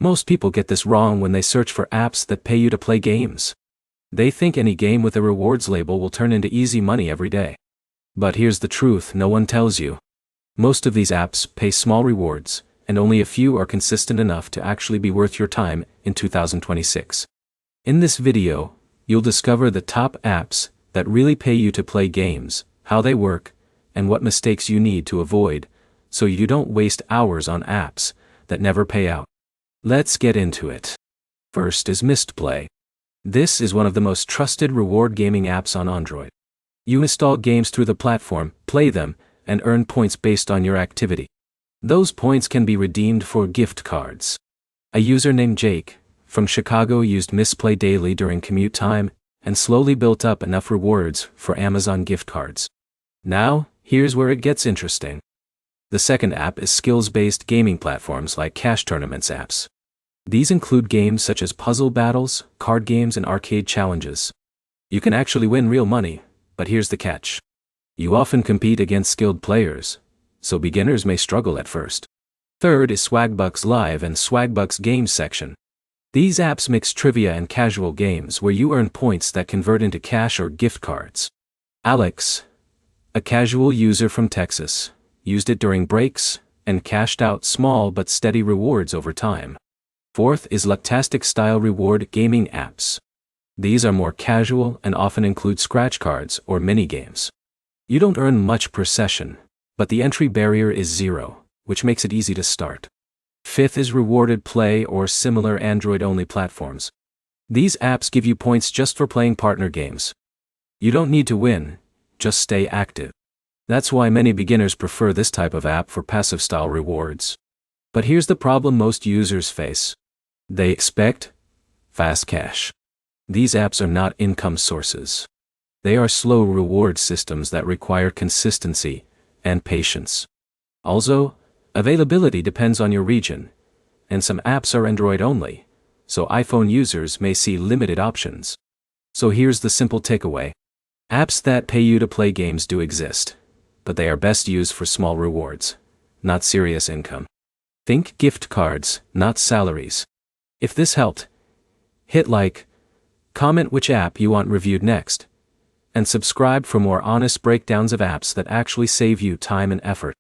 Most people get this wrong when they search for apps that pay you to play games. They think any game with a rewards label will turn into easy money every day. But here's the truth no one tells you. Most of these apps pay small rewards, and only a few are consistent enough to actually be worth your time in 2026. In this video, you'll discover the top apps that really pay you to play games, how they work, and what mistakes you need to avoid, so you don't waste hours on apps that never pay out. Let's get into it. First is Mistplay. This is one of the most trusted reward gaming apps on Android. You install games through the platform, play them, and earn points based on your activity. Those points can be redeemed for gift cards. A user named Jake from Chicago used Mistplay daily during commute time and slowly built up enough rewards for Amazon gift cards. Now, here's where it gets interesting. The second app is skills-based gaming platforms like Cash Tournaments apps. These include games such as puzzle battles, card games, and arcade challenges. You can actually win real money, but here's the catch. You often compete against skilled players, so beginners may struggle at first. Third is Swagbucks Live and Swagbucks Games section. These apps mix trivia and casual games where you earn points that convert into cash or gift cards. Alex, a casual user from Texas, used it during breaks and cashed out small but steady rewards over time. Fourth is Lucktastic-style reward gaming apps. These are more casual and often include scratch cards or mini-games. You don't earn much per session, but the entry barrier is zero, which makes it easy to start. Fifth is Rewarded Play or similar Android-only platforms. These apps give you points just for playing partner games. You don't need to win, just stay active. That's why many beginners prefer this type of app for passive-style rewards. But here's the problem most users face. They expect fast cash. These apps are not income sources. They are slow reward systems that require consistency and patience. Also, availability depends on your region, and some apps are Android only, so iPhone users may see limited options. So here's the simple takeaway. Apps that pay you to play games do exist, but they are best used for small rewards, not serious income. Think gift cards, not salaries. If this helped, hit like, comment which app you want reviewed next, and subscribe for more honest breakdowns of apps that actually save you time and effort.